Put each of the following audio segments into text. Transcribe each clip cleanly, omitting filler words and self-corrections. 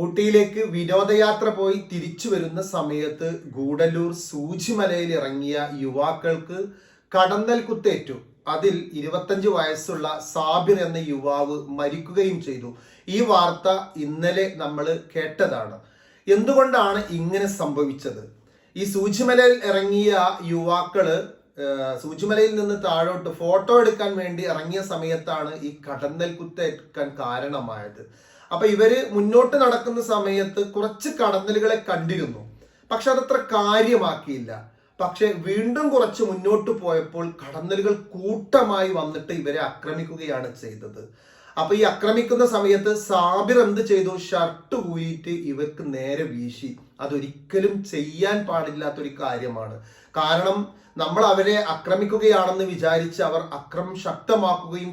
ഊട്ടിയിലേക്ക് വിനോദയാത്ര പോയി തിരിച്ചു വരുന്ന സമയത്ത് ഗൂഡല്ലൂർ സൂചിമലയിൽ ഇറങ്ങിയ യുവാക്കൾക്ക് കടന്നൽ കുത്തേറ്റു. അതിൽ 25 വയസ്സുള്ള സാബിർ എന്ന യുവാവ് മരിക്കുകയും ചെയ്തു. ഈ വാർത്ത ഇന്നലെ നമ്മൾ കേട്ടതാണ്. എന്തുകൊണ്ടാണ് ഇങ്ങനെ സംഭവിച്ചത്? ഈ സൂചിമലയിൽ ഇറങ്ങിയ യുവാക്കള് സൂചിമലയിൽ നിന്ന് താഴോട്ട് ഫോട്ടോ എടുക്കാൻ വേണ്ടി ഇറങ്ങിയ സമയത്താണ് ഈ കടന്നൽ കുത്തേൽക്കാൻ കാരണമായത്. അപ്പൊ ഇവര് മുന്നോട്ട് നടക്കുന്ന സമയത്ത് കുറച്ച് കടന്നലുകളെ കണ്ടിരുന്നു, പക്ഷെ അതത്ര കാര്യമാക്കിയില്ല. പക്ഷെ വീണ്ടും കുറച്ച് മുന്നോട്ട് പോയപ്പോൾ കടന്നലുകൾ കൂട്ടമായി വന്നിട്ട് ഇവരെ ആക്രമിക്കുകയാണ് ചെയ്തത്. അപ്പൊ ഈ ആക്രമിക്കുന്ന സമയത്ത് സാബിർ എന്ത് ചെയ്തു? ഷർട്ട് ഊരിയിട്ട് ഇവർക്ക് നേരെ വീശി. അതൊരിക്കലും ചെയ്യാൻ പാടില്ലാത്തൊരു കാര്യമാണ്. കാരണം നമ്മൾ അവരെ ആക്രമിക്കുകയാണെന്ന് വിചാരിച്ച് അവർ അക്രമം ശക്തമാക്കുകയും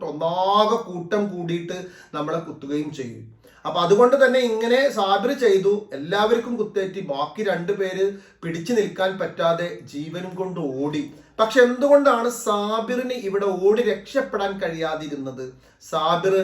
ഒന്നാകെ കൂട്ടം കൂടിയിട്ട് നമ്മളെ കുത്തുകയും ചെയ്യും. അപ്പൊ അതുകൊണ്ട് തന്നെ ഇങ്ങനെ സാബിർ ചെയ്തു. എല്ലാവർക്കും കുത്തേറ്റി. ബാക്കി 2 പേര് പിടിച്ചു നിൽക്കാൻ പറ്റാതെ ജീവനും കൊണ്ട് ഓടി. പക്ഷെ എന്തുകൊണ്ടാണ് സാബിറിന് ഇവിടെ ഓടി രക്ഷപ്പെടാൻ കഴിയാതിരുന്നത്? സാബിർ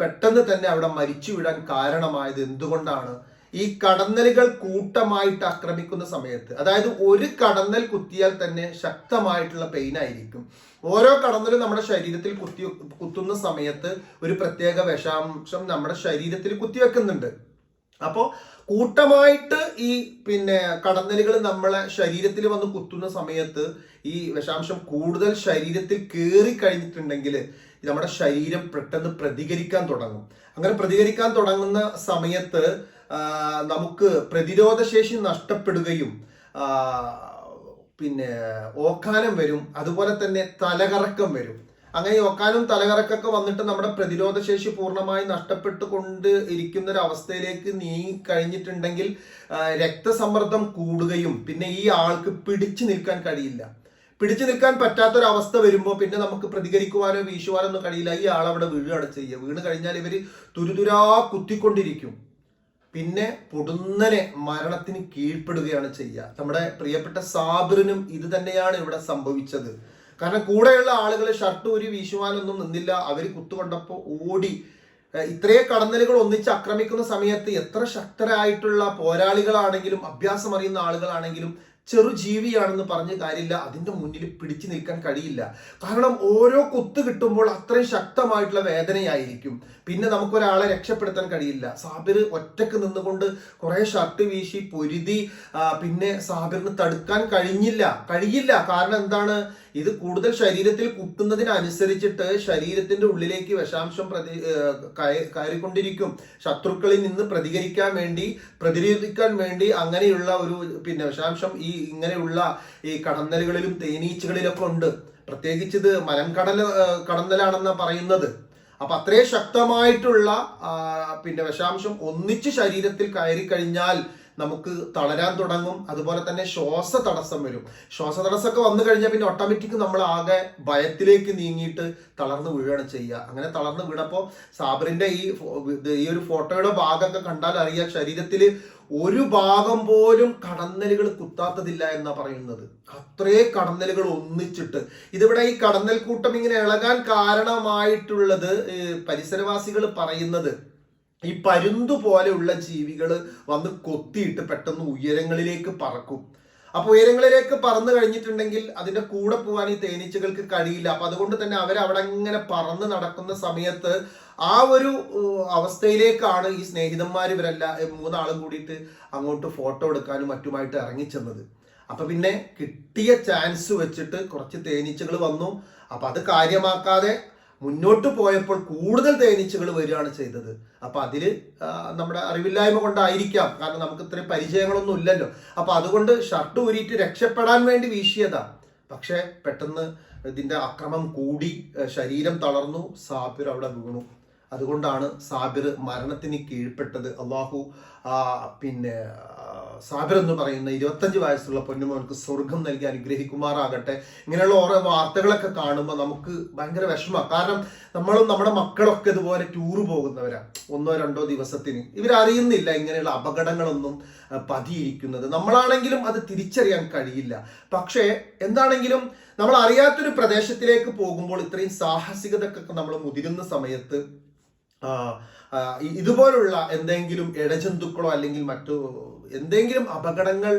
പെട്ടെന്ന് തന്നെ അവിടെ മരിച്ചു വിടാൻ കാരണമായത് എന്തുകൊണ്ടാണ്? ഈ കടന്നലുകൾ കൂട്ടമായിട്ട് ആക്രമിക്കുന്ന സമയത്ത്, അതായത് ഒരു കടന്നൽ കുത്തിയാൽ തന്നെ ശക്തമായിട്ടുള്ള പെയിൻ ആയിരിക്കും. ഓരോ കടന്നലും നമ്മുടെ ശരീരത്തിൽ കുത്തുന്ന സമയത്ത് ഒരു പ്രത്യേക വിഷാംശം നമ്മുടെ ശരീരത്തിൽ കുത്തിവെക്കുന്നുണ്ട്. അപ്പോൾ കൂട്ടമായിട്ട് ഈ കടന്നലുകൾ നമ്മളെ ശരീരത്തിൽ വന്ന് കുത്തുന്ന സമയത്ത് ഈ വിഷാംശം കൂടുതൽ ശരീരത്തിൽ കയറി കഴിഞ്ഞിട്ടുണ്ടെങ്കിൽ നമ്മുടെ ശരീരം പെട്ടെന്ന് പ്രതികരിക്കാൻ തുടങ്ങും. അങ്ങനെ പ്രതികരിക്കാൻ തുടങ്ങുന്ന സമയത്ത് നമുക്ക് പ്രതിരോധ ശേഷി നഷ്ടപ്പെടുകയും ഓക്കാനം വരും, അതുപോലെ തന്നെ തലകറക്കം വരും. അങ്ങനെ ഓക്കാനും തലകറക്കൊക്കെ വന്നിട്ട് നമ്മുടെ പ്രതിരോധ ശേഷി പൂർണ്ണമായി നഷ്ടപ്പെട്ടുകൊണ്ട് ഇരിക്കുന്ന ഒരു അവസ്ഥയിലേക്ക് നീങ്ങി കഴിഞ്ഞിട്ടുണ്ടെങ്കിൽ രക്തസമ്മർദ്ദം കൂടുകയും പിന്നെ ഈ ആൾക്ക് പിടിച്ചു നിൽക്കാൻ കഴിയില്ല. പിടിച്ചു നിൽക്കാൻ പറ്റാത്തൊരവസ്ഥ വരുമ്പോൾ പിന്നെ നമുക്ക് പ്രതികരിക്കുവാനോ വീശുവാനോ ഒന്നും കഴിയില്ല. ഈ ആളവിടെ വീഴുകയാണ് ചെയ്യുക. വീണ് കഴിഞ്ഞാൽ ഇവര് തുരുതുരാ കുത്തിക്കൊണ്ടിരിക്കും. പിന്നെ പൊടുന്നനെ മരണത്തിന് കീഴ്പ്പെടുകയാണ് ചെയ്യുക. നമ്മുടെ പ്രിയപ്പെട്ട സാബിറിനും ഇത് തന്നെയാണ് ഇവിടെ സംഭവിച്ചത്. കാരണം കൂടെയുള്ള ആളുകൾ ഷർട്ട് ഊരി വീശുവാനൊന്നും നിന്നില്ല. അവർ കുത്തുകൊണ്ടപ്പോൾ ഓടി. ഇത്രയേ കടന്നലുകൾ ഒന്നിച്ച് ആക്രമിക്കുന്ന സമയത്ത് എത്ര ശക്തരായിട്ടുള്ള പോരാളികളാണെങ്കിലും അഭ്യാസം അറിയുന്ന ആളുകളാണെങ്കിലും ചെറു ജീവിയാണെന്ന് പറഞ്ഞ് കാര്യമില്ല, അതിന്റെ മുന്നിൽ പിടിച്ചു നിൽക്കാൻ കഴിയില്ല. കാരണം ഓരോ കുത്ത് കിട്ടുമ്പോൾ അത്രയും ശക്തമായിട്ടുള്ള വേദനയായിരിക്കും. പിന്നെ നമുക്കൊരാളെ രക്ഷപ്പെടുത്താൻ കഴിയില്ല. സാബിർ ഒറ്റക്ക് നിന്നുകൊണ്ട് കുറെ ഷർട്ട് വീശി പൊരുതി. പിന്നെ സാബിറിന് തടുക്കാൻ കഴിയില്ല. കാരണം എന്താണ്? ഇത് കൂടുതൽ ശരീരത്തിൽ കുത്തുന്നതിനനുസരിച്ചിട്ട് ശരീരത്തിന്റെ ഉള്ളിലേക്ക് വിഷാംശം കയറിക്കൊണ്ടിരിക്കും. ശത്രുക്കളിൽ നിന്ന് പ്രതിരോധിക്കാൻ വേണ്ടി അങ്ങനെയുള്ള ഒരു വിഷാംശം ഇങ്ങനെയുള്ള ഈ കടന്നലുകളിലും തേനീച്ചകളിലൊക്കെ ഉണ്ട്. പ്രത്യേകിച്ച് ഇത് കടന്നലാണെന്ന് പറയുന്നത്. അപ്പൊ അത്രയും ശക്തമായിട്ടുള്ള വിഷാംശം ഒന്നിച്ച് ശരീരത്തിൽ കയറി കഴിഞ്ഞാൽ നമുക്ക് തളരാൻ തുടങ്ങും. അതുപോലെ തന്നെ ശ്വാസതടസ്സം വരും. ശ്വാസതടസ്സമൊക്കെ വന്നു കഴിഞ്ഞാൽ പിന്നെ ഓട്ടോമാറ്റിക് നമ്മൾ ആകെ ഭയത്തിലേക്ക് നീങ്ങിയിട്ട് തളർന്നു വീഴുകയാണ് ചെയ്യുക. അങ്ങനെ തളർന്നു വീണപ്പോൾ സാബിറിന്റെ ഈ ഒരു ഫോട്ടോയുടെ ഭാഗമൊക്കെ കണ്ടാൽ അറിയാം, ശരീരത്തിൽ ഒരു ഭാഗം പോലും കടന്നലുകൾ കുത്താത്തതില്ല എന്നാ പറയുന്നത്. അത്രേ കടന്നലുകൾ ഒന്നിച്ചിട്ട്. ഇതിവിടെ ഈ കടന്നൽ കൂട്ടം ഇങ്ങനെ ഇളകാൻ കാരണമായിട്ടുള്ളത് പരിസരവാസികൾ പറയുന്നത് ഈ പരുന്തു പോലെയുള്ള ജീവികൾ വന്ന് കൊത്തിയിട്ട് പെട്ടെന്ന് ഉയരങ്ങളിലേക്ക് പറക്കും. അപ്പൊ ഉയരങ്ങളിലേക്ക് പറന്നു കഴിഞ്ഞിട്ടുണ്ടെങ്കിൽ അതിന്റെ കൂടെ പോകാൻ ഈ തേനീച്ചകൾക്ക് കഴിയില്ല. അപ്പൊ അതുകൊണ്ട് തന്നെ അവരവിടെ ഇങ്ങനെ പറന്ന് നടക്കുന്ന സമയത്ത് ആ ഒരു അവസ്ഥയിലേക്കാണ് ഈ സ്നേഹിതന്മാർ ഇവരെല്ലാം 3 ആളും കൂടിയിട്ട് അങ്ങോട്ട് ഫോട്ടോ എടുക്കാനും മറ്റുമായിട്ട് ഇറങ്ങിച്ചെന്നത്. അപ്പൊ പിന്നെ കിട്ടിയ ചാൻസ് വെച്ചിട്ട് കുറച്ച് തേനീച്ചകൾ വന്നു. അപ്പൊ അത് കാര്യമാക്കാതെ മുന്നോട്ട് പോയപ്പോൾ കൂടുതൽ തേനീച്ചകൾ വരികയാണ് ചെയ്തത്. അപ്പൊ അതില് നമ്മുടെ അറിവില്ലായ്മ കൊണ്ടായിരിക്കാം. കാരണം നമുക്ക് ഇത്രയും പരിചയങ്ങളൊന്നും ഇല്ലല്ലോ. അപ്പൊ അതുകൊണ്ട് ഷർട്ട് ഊരിയിട്ട് രക്ഷപ്പെടാൻ വേണ്ടി വീശിയതാ. പക്ഷെ പെട്ടെന്ന് ഇതിന്റെ അക്രമം കൂടി, ശരീരം തളർന്നു, സാബിർ അവിടെ വീണു. അതുകൊണ്ടാണ് സാബിർ മരണത്തിന് കീഴ്പ്പെട്ടത്. അള്ളാഹു സാബിർ എന്ന് പറയുന്ന 25 വയസ്സുള്ള പൊന്നുമോൾക്ക് സ്വർഗം നൽകി അനുഗ്രഹിക്കുമാറാകട്ടെ. ഇങ്ങനെയുള്ള ഓരോ വാർത്തകളൊക്കെ കാണുമ്പോൾ നമുക്ക് ഭയങ്കര വിഷമമാണ്. കാരണം നമ്മളും നമ്മുടെ മക്കളൊക്കെ ഇതുപോലെ ടൂറ് പോകുന്നവരാണ്. 1-2 ദിവസത്തിന്. ഇവരറിയുന്നില്ല ഇങ്ങനെയുള്ള അപകടങ്ങളൊന്നും പതിയിരിക്കുന്നത്. നമ്മളാണെങ്കിലും അത് തിരിച്ചറിയാൻ കഴിയില്ല. പക്ഷേ എന്താണെങ്കിലും നമ്മൾ അറിയാത്തൊരു പ്രദേശത്തിലേക്ക് പോകുമ്പോൾ ഇത്രയും സാഹസികതക്കൊക്കെ നമ്മൾ മുതിരുന്ന സമയത്ത് ഇതുപോലുള്ള എന്തെങ്കിലും ഇഴജന്തുക്കളോ അല്ലെങ്കിൽ മറ്റു എന്തെങ്കിലും അപകടങ്ങൾ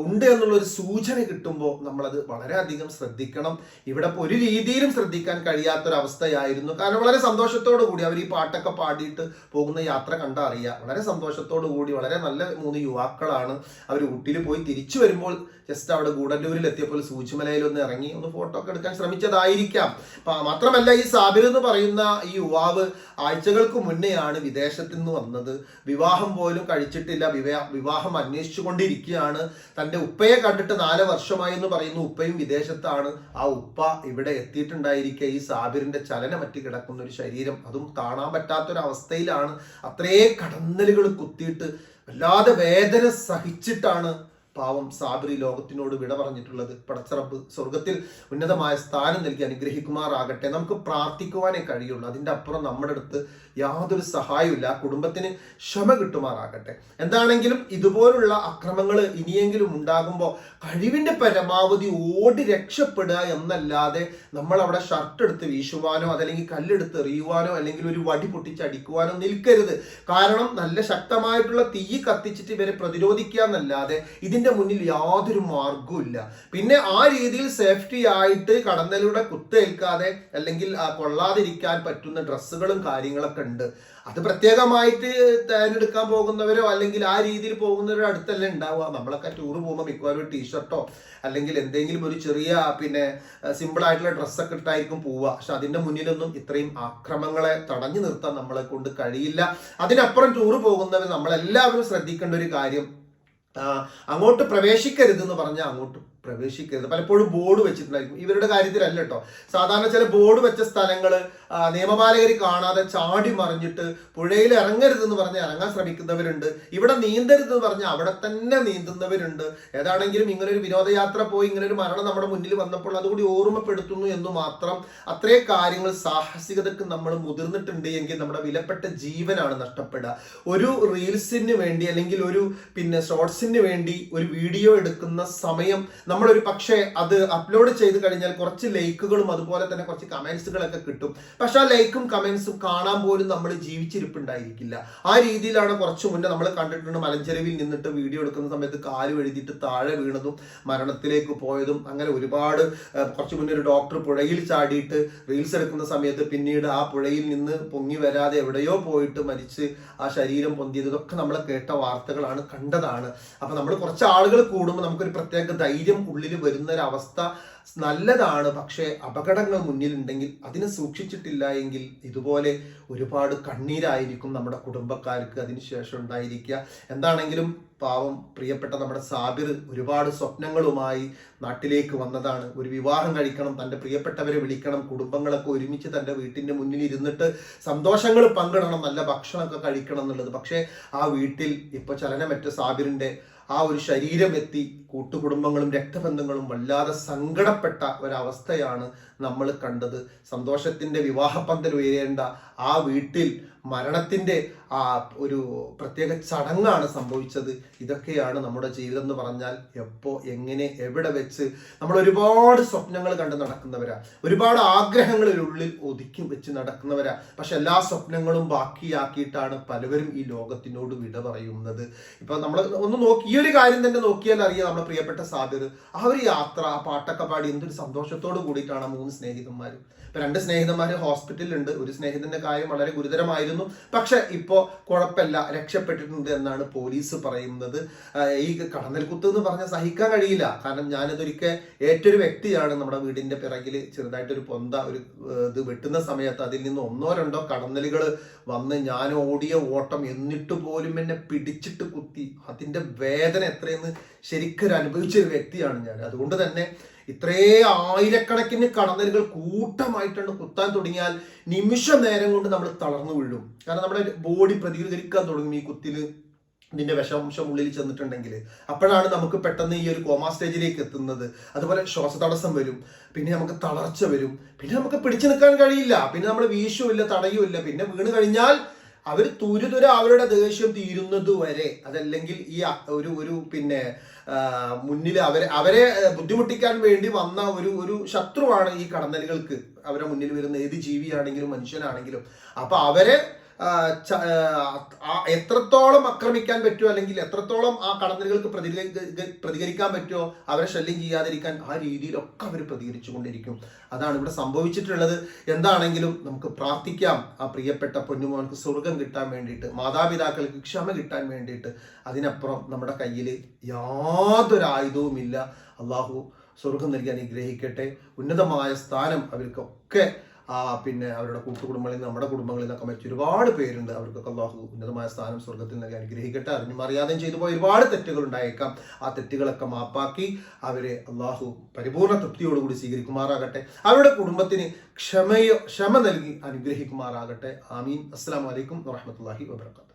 ഉണ്ട് എന്നുള്ളൊരു സൂചന കിട്ടുമ്പോൾ നമ്മളത് വളരെയധികം ശ്രദ്ധിക്കണം. ഇവിടെ ഒരു രീതിയിലും ശ്രദ്ധിക്കാൻ കഴിയാത്തൊരവസ്ഥയായിരുന്നു. കാരണം വളരെ സന്തോഷത്തോടു കൂടി അവർ ഈ പാട്ടൊക്കെ പാടിയിട്ട് പോകുന്ന യാത്ര കണ്ടാൽ അറിയാം. വളരെ സന്തോഷത്തോടു കൂടി വളരെ നല്ല 3 യുവാക്കളാണ്. അവർ ഊട്ടിയിൽ പോയി തിരിച്ചു വരുമ്പോൾ ജസ്റ്റ് അവിടെ ഗൂഡല്ലൂരിൽ എത്തിയപ്പോൾ സൂചിമലയിൽ ഒന്ന് ഇറങ്ങി ഒന്ന് ഫോട്ടോ ഒക്കെ എടുക്കാൻ ശ്രമിച്ചതായിരിക്കാം. മാത്രമല്ല ഈ സാബിർ എന്ന് പറയുന്ന ഈ യുവാവ് ആഴ്ചകൾക്ക് മുന്നെയാണ് വിദേശത്ത് നിന്ന് വന്നത്. വിവാഹം പോലും കഴിച്ചിട്ടില്ല. വിവാഹം അന്വേഷിച്ചു കൊണ്ടിരിക്കുകയാണ്. തന്റെ ഉപ്പയെ കണ്ടിട്ട് 4 വർഷമായി എന്ന് പറയുന്നു. ഉപ്പയും വിദേശത്താണ്. ആ ഉപ്പ ഇവിടെ എത്തിയിട്ടുണ്ടായിരിക്കുക ഈ സാബിറിന്റെ ചലനമറ്റ് കിടക്കുന്ന ഒരു ശരീരം, അതും കാണാൻ പറ്റാത്തൊരവസ്ഥയിലാണ്. അത്രേ കടന്നലുകൾ കുത്തിയിട്ട് വല്ലാതെ വേദന സഹിച്ചിട്ടാണ് പാവം സാബിർ ഈ ലോകത്തിനോട് വിട പറഞ്ഞിട്ടുള്ളത്. പടച്ചറബ് സ്വർഗത്തിൽ ഉന്നതമായ സ്ഥാനം നൽകി അനുഗ്രഹിക്കുമാറാകട്ടെ. നമുക്ക് പ്രാർത്ഥിക്കുവാനേ കഴിയുള്ളൂ. അതിൻ്റെ അപ്പുറം നമ്മുടെ അടുത്ത് യാതൊരു സഹായമില്ല. കുടുംബത്തിന് ക്ഷമ കിട്ടുമാറാകട്ടെ. എന്താണെങ്കിലും ഇതുപോലുള്ള അക്രമങ്ങൾ ഇനിയെങ്കിലും ഉണ്ടാകുമ്പോൾ കഴിവിന്റെ പരമാവധി ഓടി രക്ഷപ്പെടുക എന്നല്ലാതെ നമ്മൾ അവിടെ ഷർട്ട് എടുത്ത് വീശുവാനോ അതല്ലെങ്കിൽ കല്ലെടുത്ത് എറിയുവാനോ അല്ലെങ്കിൽ ഒരു വടി പൊട്ടിച്ചടിക്കുവാനോ നിൽക്കരുത്. കാരണം നല്ല ശക്തമായിട്ടുള്ള തീ കത്തിച്ചിട്ട് ഇവരെ പ്രതിരോധിക്കുക എന്നല്ലാതെ ഇതിന്റെ മുന്നിൽ യാതൊരു മാർഗവും ഇല്ല. പിന്നെ ആ രീതിയിൽ സേഫ്റ്റി ആയിട്ട് കടന്നലൂടെ കുത്തേൽക്കാതെ അല്ലെങ്കിൽ കൊള്ളാതിരിക്കാൻ പറ്റുന്ന ഡ്രസ്സുകളും കാര്യങ്ങളൊക്കെ ഉണ്ട്. അത് പ്രത്യേകമായിട്ട് തിരഞ്ഞെടുക്കാൻ പോകുന്നവരോ അല്ലെങ്കിൽ ആ രീതിയിൽ പോകുന്നവരോ അടുത്തല്ലേ ഉണ്ടാവുക. നമ്മളൊക്കെ ടൂർ പോകുമ്പോൾ മിക്കവാറും ടീഷർട്ടോ അല്ലെങ്കിൽ എന്തെങ്കിലും ഒരു ചെറിയ സിമ്പിൾ ആയിട്ടുള്ള ഡ്രസ്സൊക്കെ ഇട്ടായിരിക്കും പോവുക. പക്ഷെ അതിന്റെ മുന്നിലൊന്നും ഇത്രയും ആക്രമങ്ങളെ തടഞ്ഞു നിർത്താൻ നമ്മളെ കൊണ്ട് കഴിയില്ല. അതിനപ്പുറം ടൂർ പോകുന്നവർ നമ്മളെല്ലാവരും ശ്രദ്ധിക്കേണ്ട ഒരു കാര്യം, അങ്ങോട്ട് പ്രവേശിക്കരുത് എന്ന് പറഞ്ഞാൽ അങ്ങോട്ട് പ്രവേശിക്കരുത്. പലപ്പോഴും ബോർഡ് വെച്ചിട്ടുണ്ടായിരിക്കും. ഇവരുടെ കാര്യത്തിലല്ല കേട്ടോ. സാധാരണ ചില ബോർഡ് വെച്ച സ്ഥലങ്ങൾ നിയമപാലകർ കാണാതെ ചാടി മറിഞ്ഞിട്ട് പുഴയിൽ ഇറങ്ങരുതെന്ന് പറഞ്ഞ് ഇറങ്ങാൻ ശ്രമിക്കുന്നവരുണ്ട്. ഇവിടെ നീന്തരുതെന്ന് പറഞ്ഞ് അവിടെ തന്നെ നീന്തുന്നവരുണ്ട്. ഏതാണെങ്കിലും ഇങ്ങനെ ഒരു വിനോദയാത്ര പോയി ഇങ്ങനെ ഒരു മരണം നമ്മുടെ മുന്നിൽ വന്നപ്പോൾ അതുകൂടി ഓർമ്മപ്പെടുത്തുന്നു എന്ന് മാത്രം. അത്രേ കാര്യങ്ങൾ സാഹസികതക്ക് നമ്മൾ മുതിർന്നിട്ടുണ്ട് എങ്കിൽ നമ്മുടെ വിലപ്പെട്ട ജീവനാണ് നഷ്ടപ്പെടുക. ഒരു റീൽസിന് വേണ്ടി അല്ലെങ്കിൽ ഒരു ഷോർട്സിന് വേണ്ടി ഒരു വീഡിയോ എടുക്കുന്ന സമയം നമ്മളൊരു പക്ഷേ അത് അപ്ലോഡ് ചെയ്ത് കഴിഞ്ഞാൽ കുറച്ച് ലൈക്കുകളും അതുപോലെ തന്നെ കുറച്ച് കമന്റ്സുകളൊക്കെ കിട്ടും. പക്ഷെ ആ ലൈക്കും കമന്റ്സും കാണാൻ പോലും നമ്മൾ ജീവിച്ചിരിപ്പുണ്ടായിരിക്കില്ല. ആ രീതിയിലാണ് കുറച്ചു മുന്നേ നമ്മൾ കണ്ടിട്ടുണ്ട്. മലഞ്ചെരുവിൽ നിന്നിട്ട് വീഡിയോ എടുക്കുന്ന സമയത്ത് കാല് വഴുതിയിട്ട് താഴെ വീണതും മരണത്തിലേക്ക് പോയതും. അങ്ങനെ ഒരുപാട് കുറച്ചു മുന്നേ ഒരു ഡോക്ടർ പുഴയിൽ ചാടിയിട്ട് റീൽസ് എടുക്കുന്ന സമയത്ത് പിന്നീട് ആ പുഴയിൽ നിന്ന് പൊങ്ങി വരാതെ എവിടെയോ പോയിട്ട് മരിച്ച് ആ ശരീരം പൊന്തിയത്. ഇതൊക്കെ നമ്മൾ കേട്ട വാർത്തകളാണ്, കണ്ടതാണ്. അപ്പൊ നമ്മൾ കുറച്ച് ആളുകൾ കൂടുമ്പോൾ നമുക്കൊരു പ്രത്യേക ധൈര്യം ഉള്ളിൽ വരുന്ന ഒരു അവസ്ഥ നല്ലതാണ്. പക്ഷേ അപകടങ്ങൾ മുന്നിലുണ്ടെങ്കിൽ അതിനെ സൂക്ഷിച്ചിട്ടില്ല എങ്കിൽ ഇതുപോലെ ഒരുപാട് കണ്ണീരായിരിക്കും നമ്മുടെ കുടുംബക്കാർക്ക് അതിനുശേഷം ഉണ്ടായിരിക്കുക. എന്താണെങ്കിലും പാവം പ്രിയപ്പെട്ട നമ്മുടെ സാബിർ ഒരുപാട് സ്വപ്നങ്ങളുമായി നാട്ടിലേക്ക് വന്നതാണ്. ഒരു വിവാഹം കഴിക്കണം, തൻ്റെ പ്രിയപ്പെട്ടവരെ വിളിക്കണം, കുടുംബങ്ങളൊക്കെ ഒരുമിച്ച് തൻ്റെ വീട്ടിൻ്റെ മുന്നിൽ ഇരുന്നിട്ട് സന്തോഷങ്ങൾ പങ്കിടണം, നല്ല ഭക്ഷണമൊക്കെ കഴിക്കണം എന്നുള്ളത്. പക്ഷേ ആ വീട്ടിൽ ഇപ്പോൾ ചലനമറ്റ സാബിറിൻ്റെ ആ ഒരു ശരീരം എത്തി കൂട്ടുകുടുംബങ്ങളും രക്തബന്ധങ്ങളും വല്ലാതെ സങ്കടപ്പെട്ട ഒരവസ്ഥയാണ് നമ്മൾ കണ്ടത്. സന്തോഷത്തിന്റെ വിവാഹപന്തൽ ഉയരേണ്ട ആ വീട്ടിൽ മരണത്തിന്റെ ആ ഒരു പ്രത്യേക ചടങ്ങാണ് സംഭവിച്ചത്. ഇതൊക്കെയാണ് നമ്മുടെ ജീവിതം എന്ന് പറഞ്ഞാൽ. എപ്പോ എങ്ങനെ എവിടെ വെച്ച് നമ്മൾ ഒരുപാട് സ്വപ്നങ്ങൾ കണ്ട് നടക്കുന്നവരാ, ഒരുപാട് ആഗ്രഹങ്ങളിലുള്ളിൽ ഒതുക്കി വെച്ച് നടക്കുന്നവരാ. പക്ഷെ എല്ലാ സ്വപ്നങ്ങളും ബാക്കിയാക്കിയിട്ടാണ് പലവരും ഈ ലോകത്തിനോട് വിട പറയുന്നത്. ഇപ്പൊ നമ്മൾ ഒന്ന് നോക്കി ഈ ഒരു കാര്യം തന്നെ നോക്കിയാൽ അറിയാം. നമ്മുടെ പ്രിയപ്പെട്ട സാബിർ ആ ഒരു യാത്ര, ആ പാട്ടൊക്കെ പാടി എന്തൊരു സന്തോഷത്തോട് കൂടിയിട്ടാണ് 3 സ്നേഹിതന്മാരും. ഇപ്പൊ 2 സ്നേഹിതന്മാര് ഹോസ്പിറ്റലിലുണ്ട്. ഒരു സ്നേഹിതന്റെ കാര്യം വളരെ ഗുരുതരമായിരുന്നു. പക്ഷെ ഇപ്പോ കുഴപ്പമില്ല, രക്ഷപ്പെട്ടിട്ടുണ്ട് എന്നാണ് പോലീസ് പറയുന്നത്. ഈ കടന്നൽ കുത്ത് എന്ന് പറഞ്ഞാൽ സഹിക്കാൻ കഴിയില്ല. കാരണം ഞാനിതൊരിക്കൽ ഏറ്റൊരു വ്യക്തിയാണ്. നമ്മുടെ വീടിന്റെ പിറകിൽ ചെറുതായിട്ടൊരു പൊന്ത ഒരു ഇത് വെട്ടുന്ന സമയത്ത് അതിൽ നിന്ന് 1-2 കടന്നലുകൾ വന്ന് ഞാൻ ഓടിയ ഓട്ടം, എന്നിട്ട് പോലും എന്നെ പിടിച്ചിട്ട് കുത്തി. അതിന്റെ വേദന എത്രയെന്ന് ശരിക്കും അനുഭവിച്ചൊരു വ്യക്തിയാണ് ഞാൻ. അതുകൊണ്ട് തന്നെ ഇത്രേ ആയിരക്കണക്കിന് കടന്നലുകൾ കൂട്ടമായിട്ടാണ് കുത്താൻ തുടങ്ങിയാൽ നിമിഷ നേരം കൊണ്ട് നമ്മൾ തളർന്നു വീഴും. കാരണം നമ്മുടെ ബോഡി പ്രതികരിക്കാൻ തുടങ്ങും ഈ കുത്തിന്. ഇതിന്റെ വിഷാംശം ഉള്ളിൽ ചെന്നിട്ടുണ്ടെങ്കിൽ അപ്പോഴാണ് നമുക്ക് പെട്ടെന്ന് ഈ ഒരു കോമാ സ്റ്റേജിലേക്ക് എത്തുന്നത്. അതുപോലെ ശ്വാസതടസ്സം വരും, പിന്നെ നമുക്ക് തളർച്ച വരും, പിന്നെ നമുക്ക് പിടിച്ചു നിൽക്കാൻ കഴിയില്ല, പിന്നെ നമ്മൾ വീശുമില്ല തടയുമില്ല. പിന്നെ വീണ് കഴിഞ്ഞാൽ അവർ തുരുതുര അവരുടെ ദേഷ്യം തീരുന്നത് വരെ, അതല്ലെങ്കിൽ ഈ ഒരു മുന്നിൽ അവരെ ബുദ്ധിമുട്ടിക്കാൻ വേണ്ടി വന്ന ഒരു ശത്രുവാണ് ഈ കടന്നലുകൾക്ക്. അവരെ മുന്നിൽ വരുന്ന ഏത് ജീവിയാണെങ്കിലും മനുഷ്യനാണെങ്കിലും. അപ്പൊ അവരെ എത്രത്തോളം ആക്രമിക്കാൻ പറ്റുമോ അല്ലെങ്കിൽ എത്രത്തോളം ആ കടന്നലുകൾക്ക് പ്രതികരിക്കാൻ പറ്റുമോ അവരെ ശല്യം ചെയ്യാതിരിക്കാൻ ആ രീതിയിലൊക്കെ അവർ പ്രതികരിച്ചു കൊണ്ടിരിക്കും. അതാണ് ഇവിടെ സംഭവിച്ചിട്ടുള്ളത്. എന്താണെങ്കിലും നമുക്ക് പ്രാർത്ഥിക്കാം ആ പ്രിയപ്പെട്ട പൊന്നുമോൾക്ക് സ്വർഗം കിട്ടാൻ വേണ്ടിയിട്ട്, മാതാപിതാക്കൾക്ക് ക്ഷമ കിട്ടാൻ വേണ്ടിയിട്ട്. അതിനപ്പുറം നമ്മുടെ കയ്യിൽ യാതൊരു ആയുധവുമില്ല. അള്ളാഹു സ്വർഗം നൽകി അനുഗ്രഹിക്കട്ടെ. ഉന്നതമായ സ്ഥാനം അവർക്കൊക്കെ പിന്നെ അവരുടെ കൂട്ടുകുടുംബങ്ങളിൽ നിന്ന് നമ്മുടെ കുടുംബങ്ങളിൽ നിന്നൊക്കെ മരിച്ച ഒരുപാട് പേരുണ്ട്. അവർക്കൊക്കെ അള്ളാഹു ഉന്നതമായ സ്ഥാനം സ്വർഗത്തിൽ നൽകി അനുഗ്രഹിക്കട്ടെ. അറിഞ്ഞും അറിയാതെയും ചെയ്തു പോയ ഒരുപാട് തെറ്റുകൾ ഉണ്ടായേക്കാം. ആ തെറ്റുകളൊക്കെ മാപ്പാക്കി അവരെ അള്ളാഹു പരിപൂർണ്ണ തൃപ്തിയോടുകൂടി സ്വീകരിക്കുമാറാകട്ടെ. അവരുടെ കുടുംബത്തിന് ക്ഷമ നൽകി അനുഗ്രഹിക്കുമാറാകട്ടെ. ആമീൻ. അസ്സലാമു അലൈക്കും വറഹ്മത്തുള്ളാഹി വബറകാതുഹു.